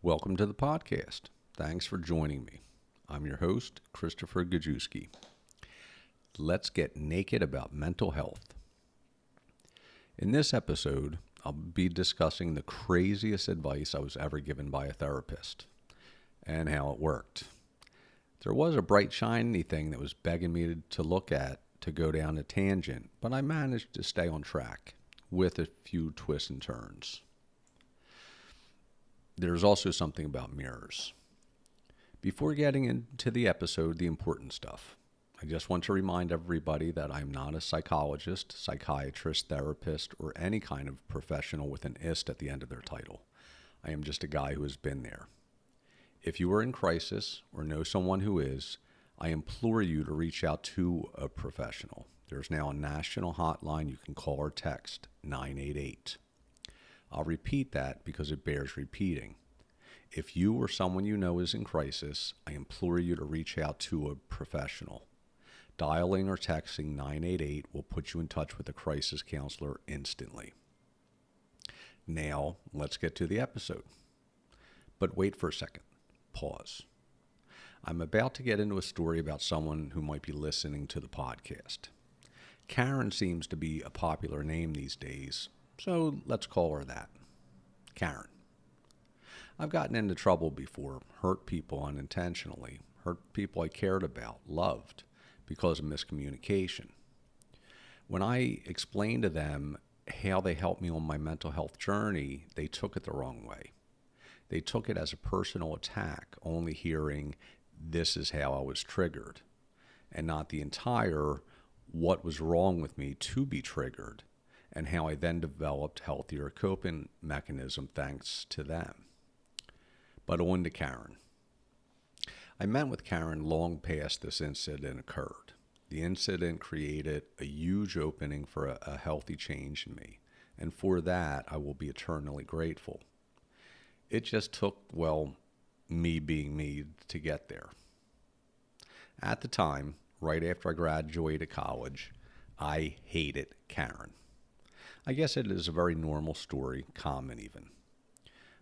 Welcome to the podcast. Thanks for joining me. I'm your host, Christopher Gajewski. Let's get naked about mental health. In this episode, I'll be discussing the craziest advice I was ever given by a therapist and how it worked. There was a bright, shiny thing that was begging me to look at to go down a tangent, but I managed to stay on track with a few twists and turns. There's also something about mirrors. Before getting into the episode, the important stuff. I just want to remind everybody that I'm not a psychologist, psychiatrist, therapist, or any kind of professional with an "ist" at the end of their title. I am just a guy who has been there. If you are in crisis or know someone who is, I implore you to reach out to a professional. There's now a national hotline you can call or text, 988. I'll repeat that because it bears repeating. If you or someone you know is in crisis, I implore you to reach out to a professional. Dialing or texting 988 will put you in touch with a crisis counselor instantly. Now, let's get to the episode. But wait for a second. Pause. I'm about to get into a story about someone who might be listening to the podcast. Karen seems to be a popular name these days, so let's call her that. Karen. I've gotten into trouble before, hurt people unintentionally, hurt people I cared about, loved, because of miscommunication. When I explained to them how they helped me on my mental health journey, they took it the wrong way. They took it as a personal attack, only hearing, "This is how I was triggered," and not the entire what was wrong with me to be triggered, and how I then developed healthier coping mechanism thanks to them. But on to Karen. I met with Karen long past this incident occurred. The incident created a huge opening for a healthy change in me, and for that I will be eternally grateful. It just took, me being me to get there. At the time, right after I graduated college, I hated Karen. I guess it is a very normal story, common even.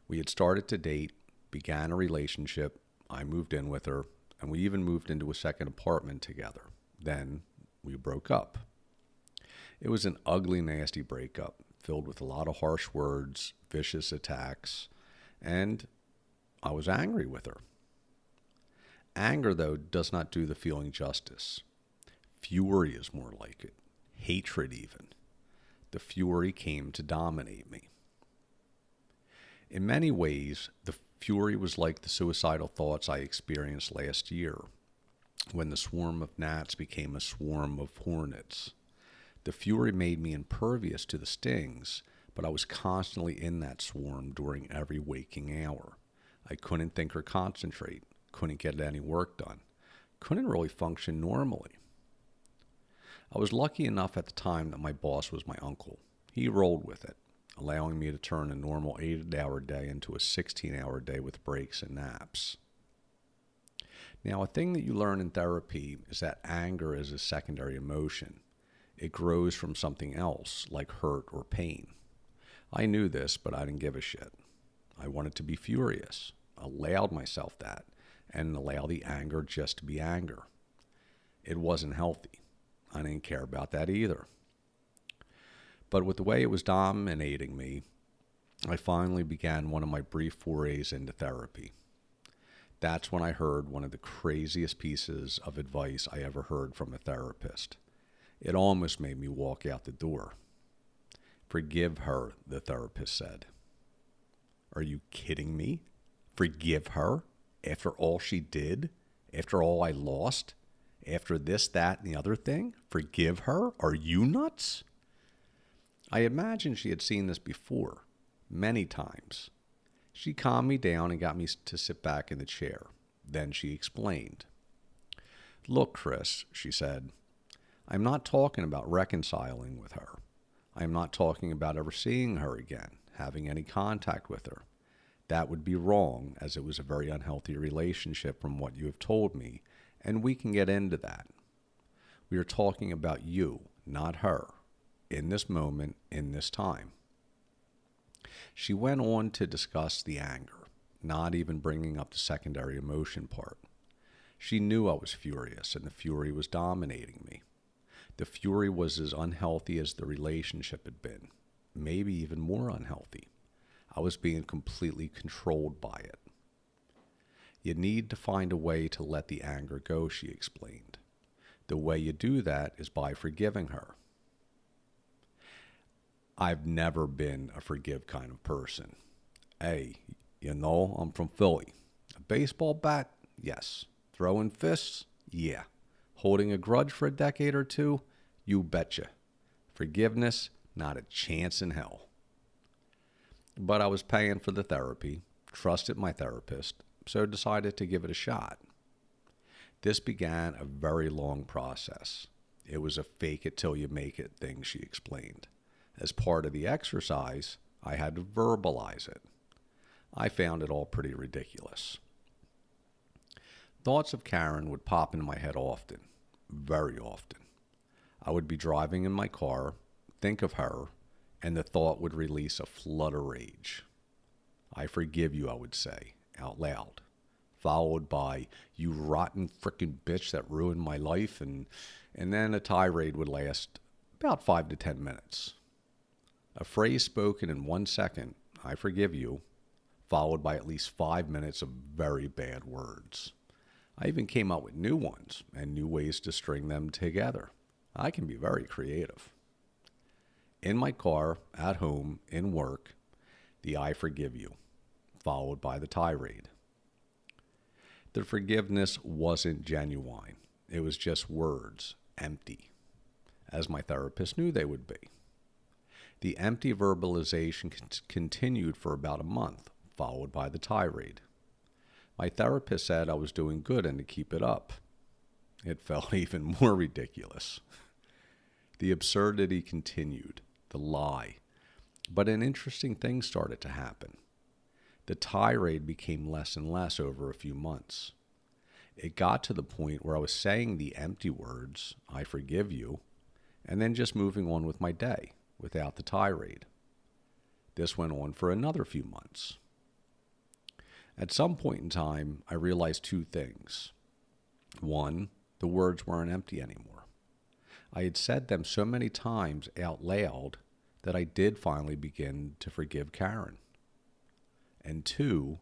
We had started to date, began a relationship, I moved in with her, and we even moved into a second apartment together. Then we broke up. It was an ugly, nasty breakup, filled with a lot of harsh words, vicious attacks, and I was angry with her. Anger, though, does not do the feeling justice. Fury is more like it. Hatred, even. The fury came to dominate me. In many ways, the fury was like the suicidal thoughts I experienced last year, when the swarm of gnats became a swarm of hornets. The fury made me impervious to the stings, but I was constantly in that swarm during every waking hour. I couldn't think or concentrate, couldn't get any work done, couldn't really function normally. I was lucky enough at the time that my boss was my uncle. He rolled with it, allowing me to turn a normal 8-hour day into a 16-hour day with breaks and naps. Now, a thing that you learn in therapy is that anger is a secondary emotion. It grows from something else, like hurt or pain. I knew this, but I didn't give a shit. I wanted to be furious, allowed myself that, and allow the anger just to be anger. It wasn't healthy. I didn't care about that either. But with the way it was dominating me, I finally began one of my brief forays into therapy. That's when I heard one of the craziest pieces of advice I ever heard from a therapist. It almost made me walk out the door. "Forgive her," the therapist said. Are you kidding me? Forgive her? After all she did? After all I lost? After this, that, and the other thing? Forgive her? Are you nuts? I imagined she had seen this before, many times. She calmed me down and got me to sit back in the chair. Then she explained. "Look, Chris," she said, "I'm not talking about reconciling with her. I am not talking about ever seeing her again, having any contact with her. That would be wrong, as it was a very unhealthy relationship from what you have told me, and we can get into that. We are talking about you, not her, in this moment, in this time." She went on to discuss the anger. not even bringing up the secondary emotion part. She knew I was furious, and the fury was dominating me. The fury was as unhealthy as the relationship had been, maybe even more unhealthy. I was being completely controlled by it. You need to find a way to let the anger go, she explained. The way you do that is by forgiving her. I've never been a forgive kind of person. Hey, I'm from Philly. A baseball bat? Yes. Throwing fists? Yeah. Holding a grudge for a decade or two? You betcha. Forgiveness? Not a chance in hell. But I was paying for the therapy, trusted my therapist, so decided to give it a shot. This began a very long process. It was a fake it till you make it thing, she explained. As part of the exercise, I had to verbalize it. I found it all pretty ridiculous. Thoughts of Karen would pop into my head often, very often. I would be driving in my car, think of her, and the thought would release a flood of rage. I forgive you, I would say, out loud, followed by, you rotten frickin' bitch that ruined my life, and then a tirade would last about 5 to 10 minutes. A phrase spoken in 1 second, I forgive you, followed by at least 5 minutes of very bad words. I even came up with new ones and new ways to string them together. I can be very creative. In my car, at home, in work, the I forgive you, followed by the tirade. The forgiveness wasn't genuine. It was just words, empty, as my therapist knew they would be. The empty verbalization continued for about a month, followed by the tirade. My therapist said I was doing good and to keep it up. It felt even more ridiculous. The absurdity continued, the lie. But an interesting thing started to happen. The tirade became less and less over a few months. It got to the point where I was saying the empty words, I forgive you, and then just moving on with my day without the tirade. This went on for another few months. At some point in time, I realized two things. One, the words weren't empty anymore. I had said them so many times out loud that I did finally begin to forgive Karen. And two,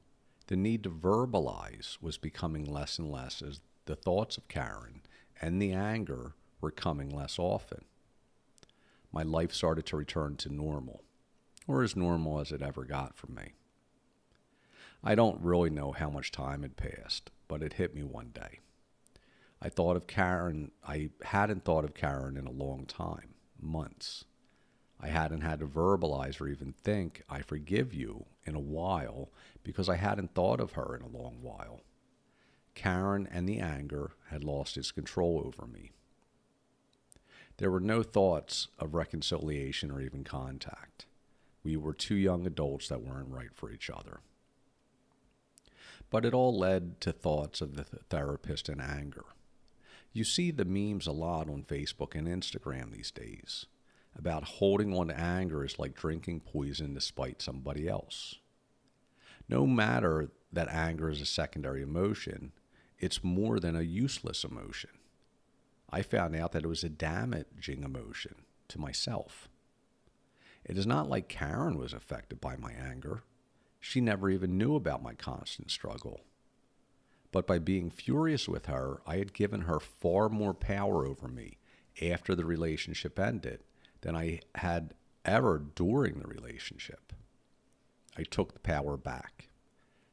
the need to verbalize was becoming less and less as the thoughts of Karen and the anger were coming less often. My life started to return to normal, or as normal as it ever got for me. I don't really know how much time had passed, but it hit me one day. I hadn't thought of Karen in a long time, months. I hadn't had to verbalize or even think, I forgive you, in a while, because I hadn't thought of her in a long while. Karen and the anger had lost its control over me. There were no thoughts of reconciliation or even contact. We were two young adults that weren't right for each other. But it all led to thoughts of the therapist and anger. You see the memes a lot on Facebook and Instagram these days about holding on to anger is like drinking poison to spite somebody else. No matter that anger is a secondary emotion, it's more than a useless emotion. I found out that it was a damaging emotion to myself. It is not like Karen was affected by my anger. She never even knew about my constant struggle. But by being furious with her, I had given her far more power over me after the relationship ended than I had ever during the relationship. I took the power back,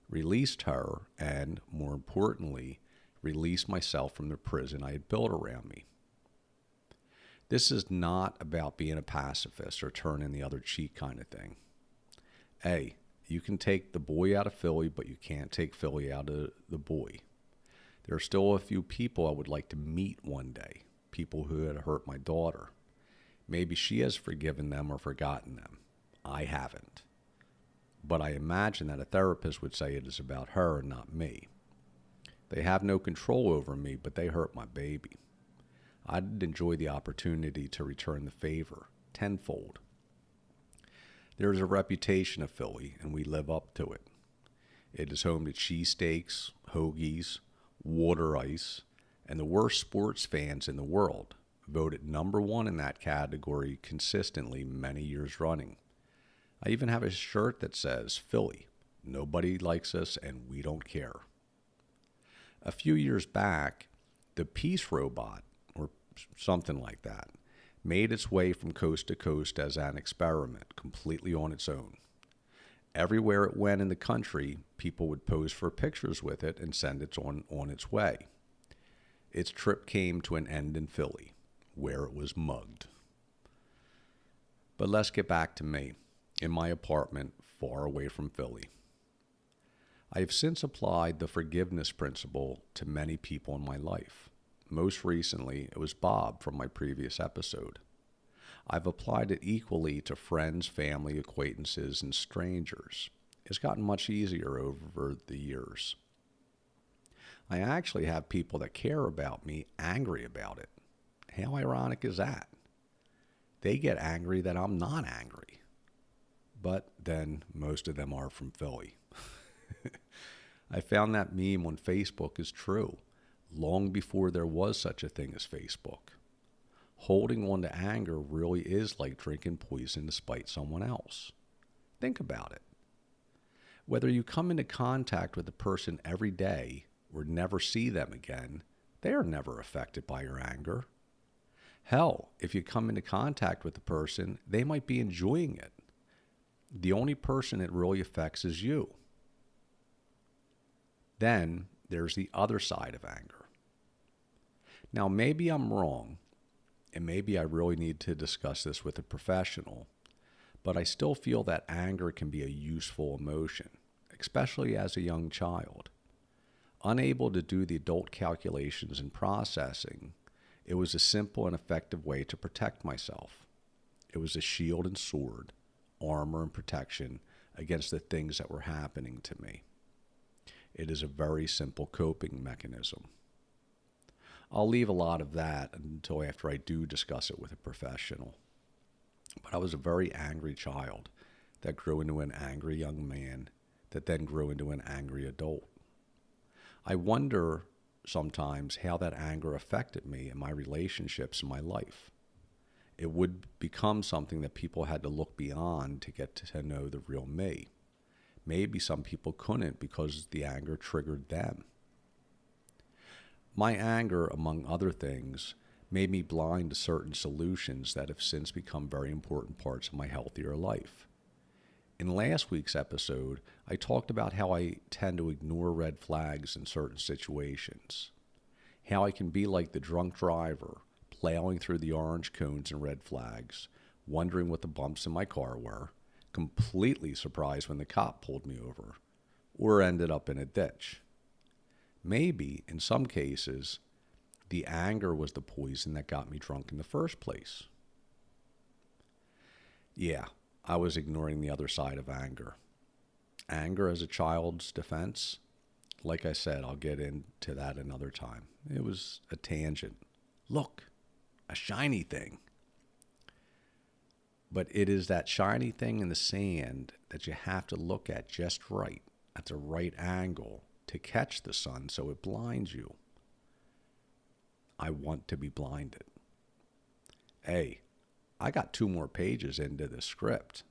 released her, and, more importantly, released myself from the prison I had built around me. This is not about being a pacifist or turning the other cheek kind of thing. A, you can take the boy out of Philly, but you can't take Philly out of the boy. There are still a few people I would like to meet one day, people who had hurt my daughter. Maybe she has forgiven them or forgotten them. I haven't. But I imagine that a therapist would say it is about her and not me. They have no control over me, but they hurt my baby. I'd enjoy the opportunity to return the favor tenfold. There is a reputation of Philly, and we live up to it. It is home to cheesesteaks, hoagies, water ice, and the worst sports fans in the world, voted number one in that category consistently many years running. I even have a shirt that says, Philly, nobody likes us and we don't care. A few years back, the Peace Robot, or something like that, made its way from coast to coast as an experiment, completely on its own. Everywhere it went in the country, people would pose for pictures with it and send it on its way. Its trip came to an end in Philly, where it was mugged. But let's get back to me, in my apartment far away from Philly. I have since applied the forgiveness principle to many people in my life. Most recently, it was Bob from my previous episode. I've applied it equally to friends, family, acquaintances, and strangers. It's gotten much easier over the years. I actually have people that care about me angry about it. How ironic is that? They get angry that I'm not angry. But then most of them are from Philly. I found that meme on Facebook is true, long before there was such a thing as Facebook. Holding on to anger really is like drinking poison to spite someone else. Think about it. Whether you come into contact with a person every day or never see them again, they are never affected by your anger. Hell, if you come into contact with a person, they might be enjoying it. The only person it really affects is you. Then there's the other side of anger. Now, maybe I'm wrong, and maybe I really need to discuss this with a professional, but I still feel that anger can be a useful emotion, especially as a young child. Unable to do the adult calculations and processing, it was a simple and effective way to protect myself. It was a shield and sword, armor and protection against the things that were happening to me. It is a very simple coping mechanism. I'll leave a lot of that until after I do discuss it with a professional. But I was a very angry child that grew into an angry young man that then grew into an angry adult. I wonder sometimes how that anger affected me and my relationships in my life. It would become something that people had to look beyond to get to know the real me. Maybe some people couldn't because the anger triggered them. My anger, among other things, made me blind to certain solutions that have since become very important parts of my healthier life. In last week's episode, I talked about how I tend to ignore red flags in certain situations, how I can be like the drunk driver, plowing through the orange cones and red flags, wondering what the bumps in my car were, completely surprised when the cop pulled me over, or ended up in a ditch. Maybe, in some cases, the anger was the poison that got me drunk in the first place. Yeah, I was ignoring the other side of anger. Anger as a child's defense, like I said, I'll get into that another time. It was a tangent. Look, a shiny thing. But it is that shiny thing in the sand that you have to look at just right, at the right angle, to catch the sun so it blinds you. I want to be blinded. Hey, I got 2 more pages into the script.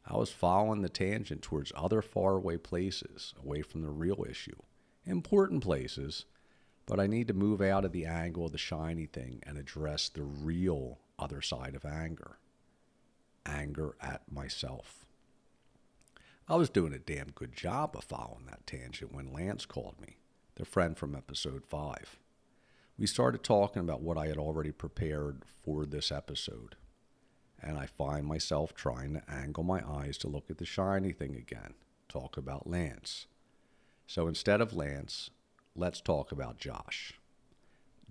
I was following the tangent towards other faraway places, away from the real issue. Important places, but I need to move out of the angle of the shiny thing and address the real other side of anger. Anger at myself. I was doing a damn good job of following that tangent when Lance called me, the friend from episode 5. We started talking about what I had already prepared for this episode, and I find myself trying to angle my eyes to look at the shiny thing again, talk about Lance. So instead of Lance, let's talk about Josh.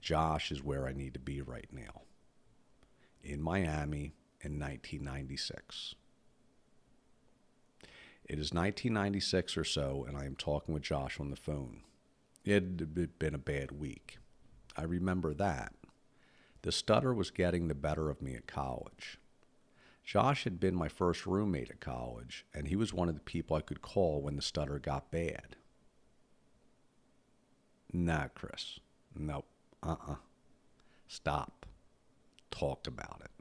Josh is where I need to be right now, in Miami in 1996. It is 1996 or so, and I am talking with Josh on the phone. It had been a bad week. I remember that. The stutter was getting the better of me at college. Josh had been my first roommate at college, and he was one of the people I could call when the stutter got bad. Nah, Chris. Nope. Stop. Talk about it.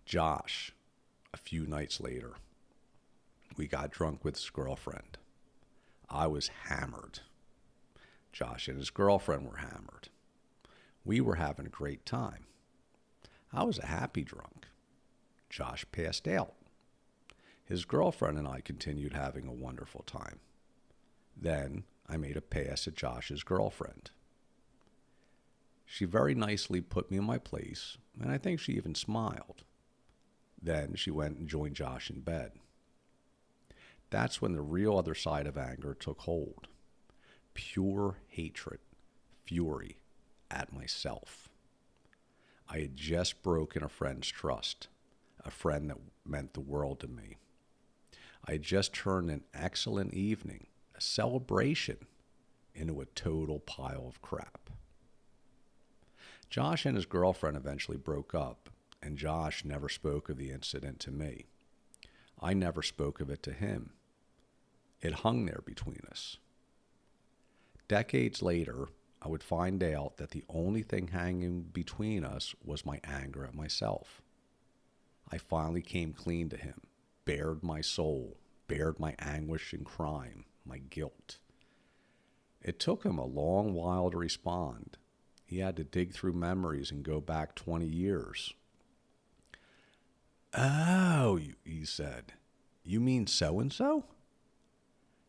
Josh, a few nights later, we got drunk with his girlfriend. I was hammered. Josh and his girlfriend were hammered. We were having a great time. I was a happy drunk. Josh passed out. His girlfriend and I continued having a wonderful time. Then I made a pass at Josh's girlfriend. She very nicely put me in my place, and I think she even smiled. Then she went and joined Josh in bed. That's when the real other side of anger took hold. Pure hatred, fury at myself. I had just broken a friend's trust, a friend that meant the world to me. I had just turned an excellent evening, a celebration, into a total pile of crap. Josh and his girlfriend eventually broke up, and Josh never spoke of the incident to me. I never spoke of it to him. It hung there between us. Decades later, I would find out that the only thing hanging between us was my anger at myself. I finally came clean to him, bared my soul, bared my anguish and crime, my guilt. It took him a long while to respond. He had to dig through memories and go back 20 years. "Oh," he said, "you mean so-and-so?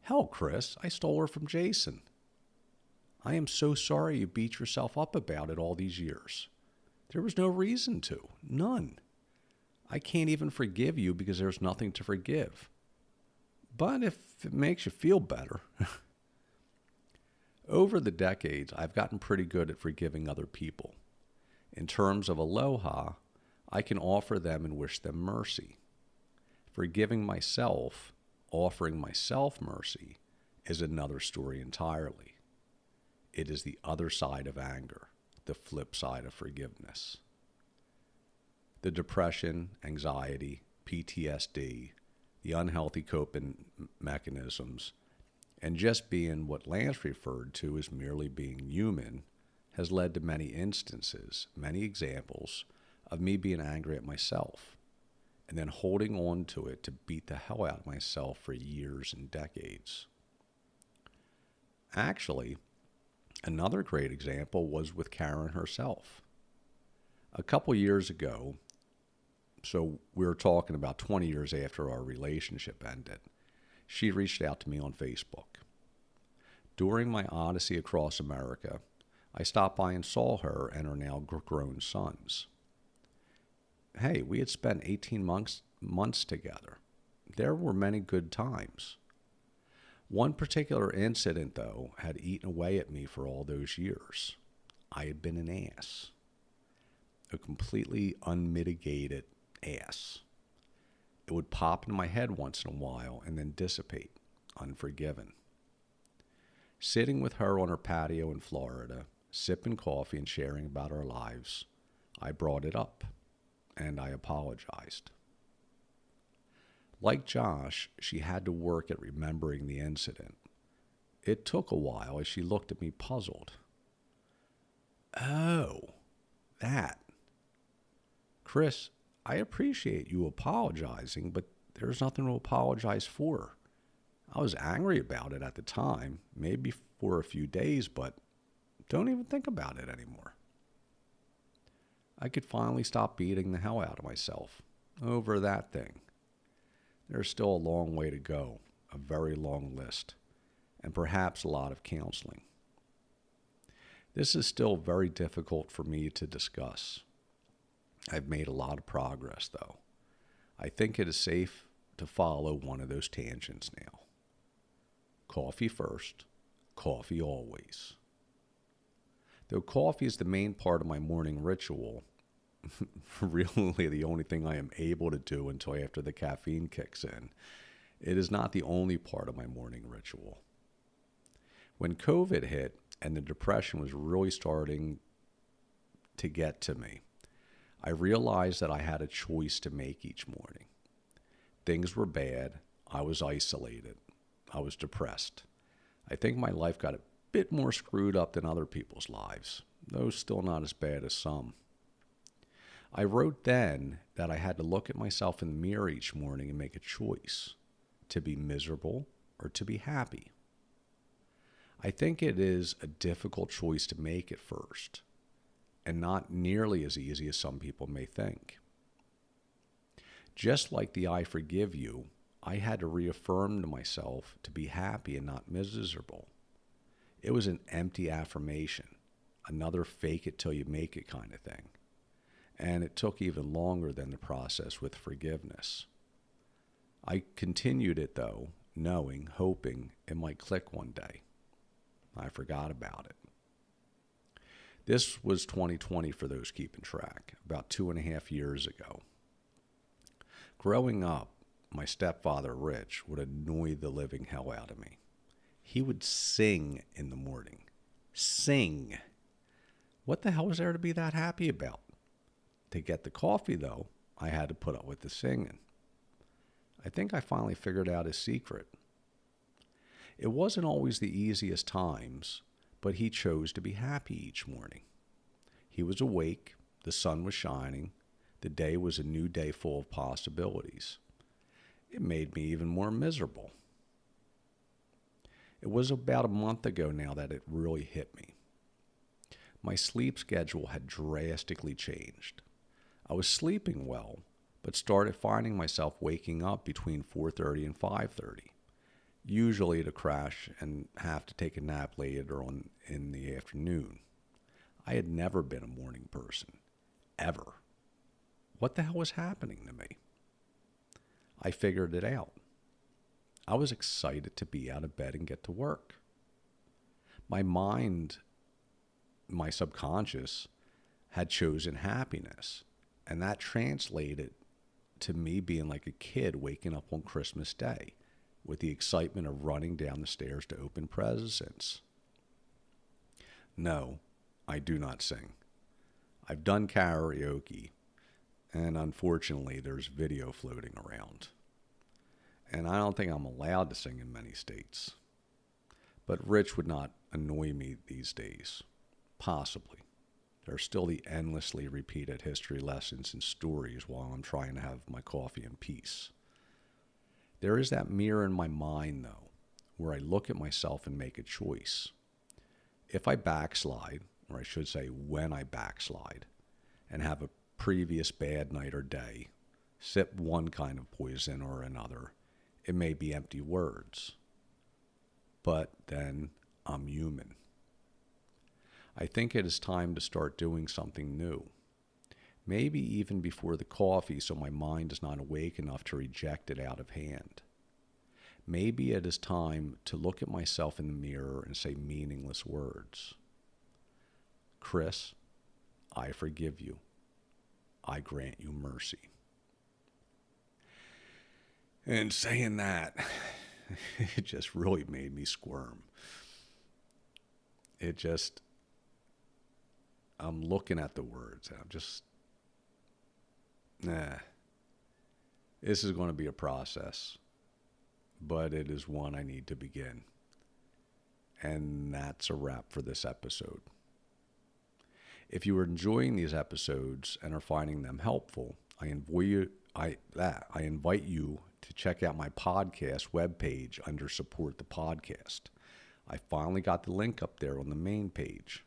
Hell, Chris, I stole her from Jason. I am so sorry you beat yourself up about it all these years. There was no reason to. None. I can't even forgive you because there's nothing to forgive. But if it makes you feel better." Over the decades, I've gotten pretty good at forgiving other people. In terms of aloha, I can offer them and wish them mercy. Forgiving myself, offering myself mercy, is another story entirely. It is the other side of anger, the flip side of forgiveness. The depression, anxiety, PTSD, the unhealthy coping mechanisms, and just being what Lance referred to as merely being human has led to many instances, many examples of me being angry at myself and then holding on to it to beat the hell out of myself for years and decades. Actually, another great example was with Karen herself. A couple years ago, so we were talking about 20 years after our relationship ended, she reached out to me on Facebook. During my odyssey across America, I stopped by and saw her and her now grown sons. Hey, we had spent 18 months together. There were many good times. One particular incident, though, had eaten away at me for all those years. I had been an ass. A completely unmitigated ass. It would pop in my head once in a while and then dissipate, unforgiven. Sitting with her on her patio in Florida, sipping coffee and sharing about our lives, I brought it up, and I apologized. Like Josh, she had to work at remembering the incident. It took a while as she looked at me puzzled. "Oh, that. Chris, I appreciate you apologizing, but there's nothing to apologize for. I was angry about it at the time, maybe for a few days, but don't even think about it anymore." I could finally stop beating the hell out of myself over that thing. There's still a long way to go, a very long list, and perhaps a lot of counseling. This is still very difficult for me to discuss. I've made a lot of progress, though. I think it is safe to follow one of those tangents now. Coffee first, coffee always. Though coffee is the main part of my morning ritual, really the only thing I am able to do until after the caffeine kicks in, it is not the only part of my morning ritual. When COVID hit and the depression was really starting to get to me, I realized that I had a choice to make each morning. Things were bad. I was isolated. I was depressed. I think my life got a bit more screwed up than other people's lives, though still not as bad as some. I wrote then that I had to look at myself in the mirror each morning and make a choice to be miserable or to be happy. I think it is a difficult choice to make at first, and not nearly as easy as some people may think. Just like the I forgive you, I had to reaffirm to myself to be happy and not miserable. It was an empty affirmation, another fake it till you make it kind of thing. And it took even longer than the process with forgiveness. I continued it though, knowing, hoping it might click one day. I forgot about it. This was 2020 for those keeping track, about 2.5 years ago. Growing up, my stepfather, Rich, would annoy the living hell out of me. He would sing in the morning. Sing. What the hell was there to be that happy about? To get the coffee, though, I had to put up with the singing. I think I finally figured out his secret. It wasn't always the easiest times, but he chose to be happy each morning. He was awake, the sun was shining, the day was a new day full of possibilities. It made me even more miserable. It was about a month ago now that it really hit me. My sleep schedule had drastically changed. I was sleeping well, but started finding myself waking up between 4:30 and 5:30, usually to crash and have to take a nap later on in the afternoon. I had never been a morning person, ever. What the hell was happening to me? I figured it out. I was excited to be out of bed and get to work. My mind, my subconscious, had chosen happiness, and that translated to me being like a kid waking up on Christmas Day with the excitement of running down the stairs to open presents. No, I do not sing. I've done karaoke, and unfortunately there's video floating around. And I don't think I'm allowed to sing in many states. But Rich would not annoy me these days. Possibly. There's still the endlessly repeated history lessons and stories while I'm trying to have my coffee in peace. There is that mirror in my mind, though, where I look at myself and make a choice. If I backslide, or I should say when I backslide, and have a previous bad night or day, sip one kind of poison or another, it may be empty words. But then I'm human. I think it is time to start doing something new. Maybe even before the coffee so my mind is not awake enough to reject it out of hand. Maybe it is time to look at myself in the mirror and say meaningless words. Chris, I forgive you. I grant you mercy. And saying that, it just really made me squirm. I'm looking at the words and I'm just, this is going to be a process, but it is one I need to begin. And that's a wrap for this episode. If you are enjoying these episodes and are finding them helpful, I invite you to check out my podcast webpage under Support the Podcast. I finally got the link up there on the main page.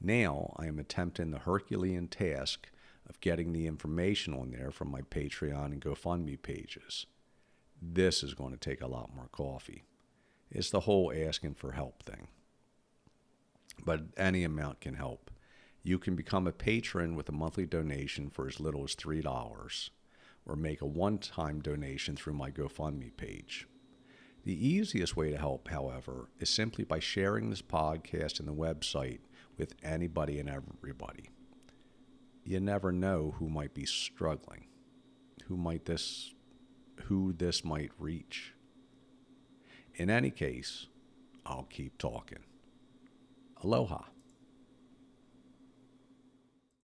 Now I am attempting the Herculean task of getting the information on there from my Patreon and GoFundMe pages. This is going to take a lot more coffee. It's the whole asking for help thing. But any amount can help. You can become a patron with a monthly donation for as little as $3, or make a one-time donation through my GoFundMe page. The easiest way to help, however, is simply by sharing this podcast and the website with anybody and everybody. You never know who might be struggling, who this might reach. In any case, I'll keep talking. Aloha.